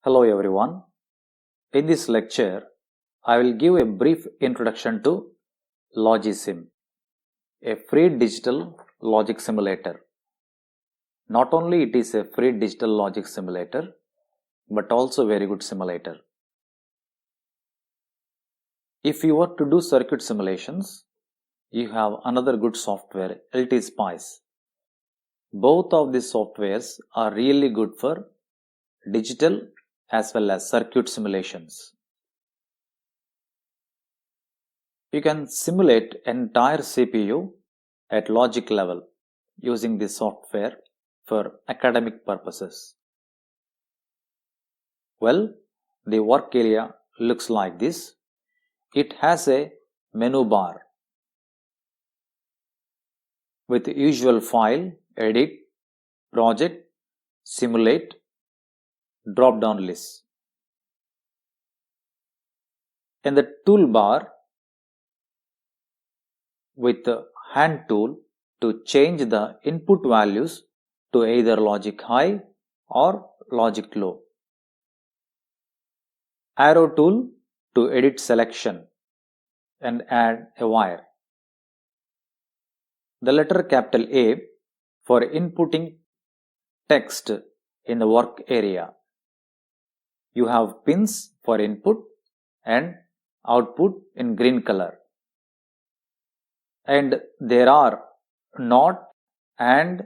Hello everyone. In this lecture, I will give a brief introduction to Logisim, a free digital logic simulator. Not only it is a free digital logic simulator, but also very good simulator. If you were to do circuit simulations, you have another good software, LT Spice. Both of these softwares are really good for digital as well as circuit simulations. You can simulate entire CPU at logic level using this software for academic purposes. Well, the work area looks like this. It has a menu bar with usual file, edit, project, simulate, drop down list. In the toolbar with the hand tool to change the input values to either logic high or logic low. Arrow tool to edit selection and add a wire. The letter capital A for inputting text in the work area. You have pins for input and output in green color. And there are not and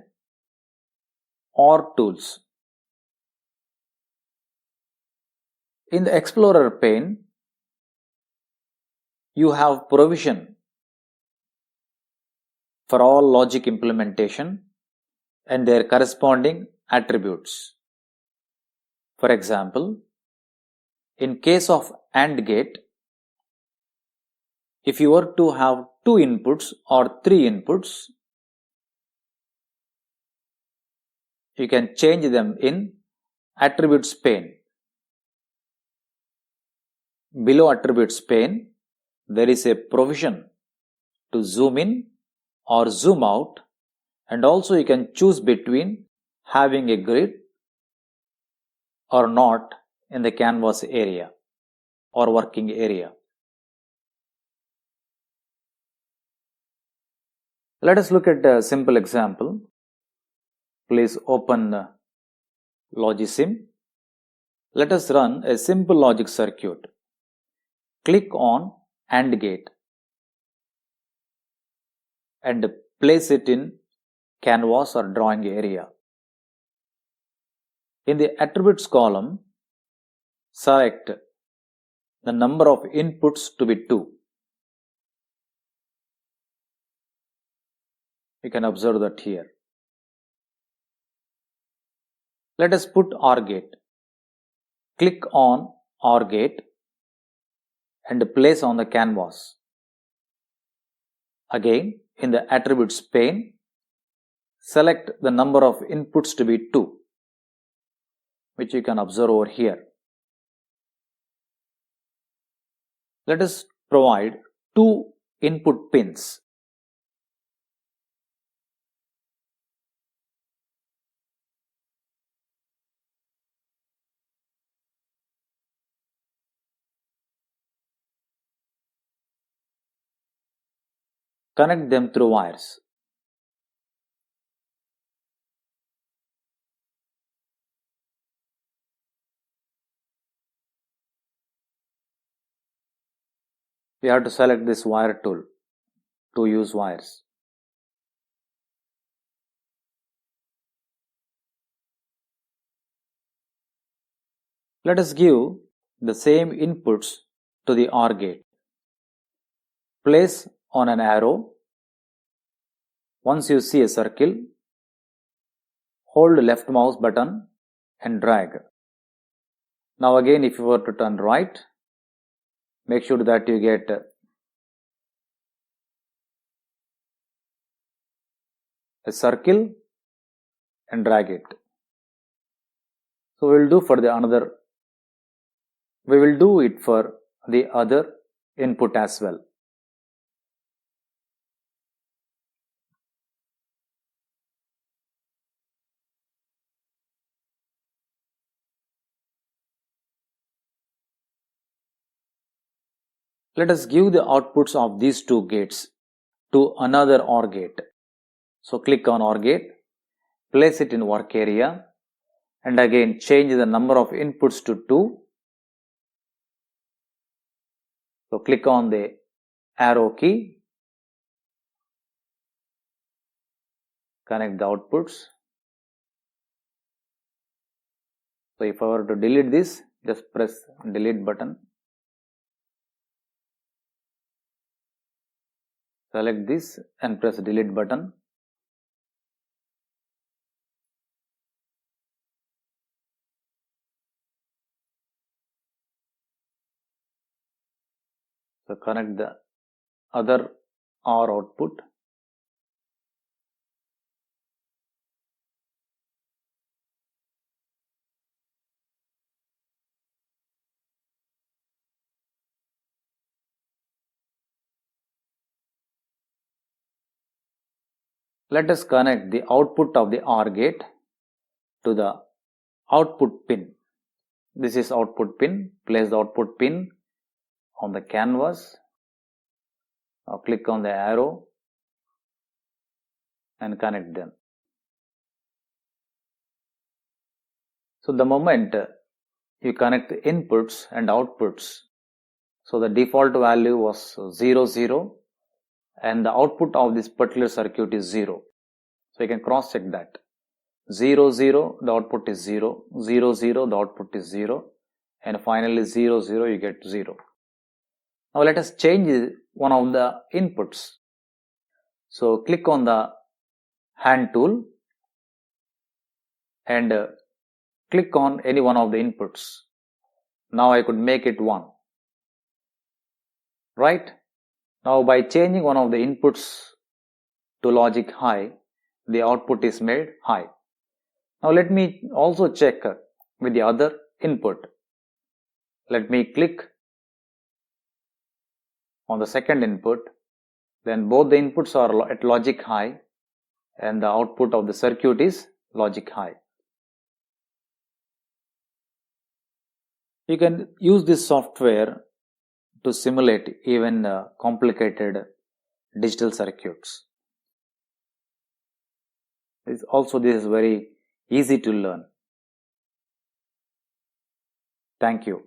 or tools. In the Explorer pane, you have provision for all logic implementation and their corresponding attributes. For example, in case of AND gate, if you were to have 2 inputs or 3 inputs, you can change them in attributes pane. Below attributes pane, there is a provision to zoom in or zoom out, and also you can choose between having a grid or not in the canvas area or working area. Let us look at a simple example. Please open Logisim. Let us run a simple logic circuit. Click on AND gate and place it in canvas or drawing area. In the attributes column, select the number of inputs to be 2. You can observe that here. Let us put OR gate. Click on OR gate and place on the canvas. Again, in the attributes pane, select the number of inputs to be 2, which you can observe over here. Let us provide 2 input pins. Connect them through wires. We have to select this wire tool to use wires. Let us give the same inputs to the OR gate. Place on an arrow. Once you see a circle, hold left mouse button and drag. Now again, if you were to turn right, make sure that you get a circle and drag it. So we will do it for the other input as well. Let us give the outputs of these two gates to another OR gate. So click on OR gate, place it in work area, and again change the number of inputs to 2. So click on the arrow key, connect the outputs. So if I were to delete this, just press delete button. Select this and press delete button. So connect the other OR output. Let us connect the output of the OR gate to the output pin. This is output pin. Place the output pin on the canvas. Now click on the arrow and connect them. So the moment you connect the inputs and outputs, so the default value was 0, 0, and the output of this particular circuit is 0. So you can cross check that. 0, 0, the output is 0, 0, 0, the output is 0, and finally 0, 0, you get 0. Now let us change one of the inputs. So click on the hand tool and click on any one of the inputs. Now I could make it 1. Right? Now by changing one of the inputs to logic high, the output is made high. Now let me also check with the other input. Let me click on the second input. Then both the inputs are at logic high and the output of the circuit is logic high. You can use this software to simulate even complicated digital circuits. This is very easy to learn. Thank you.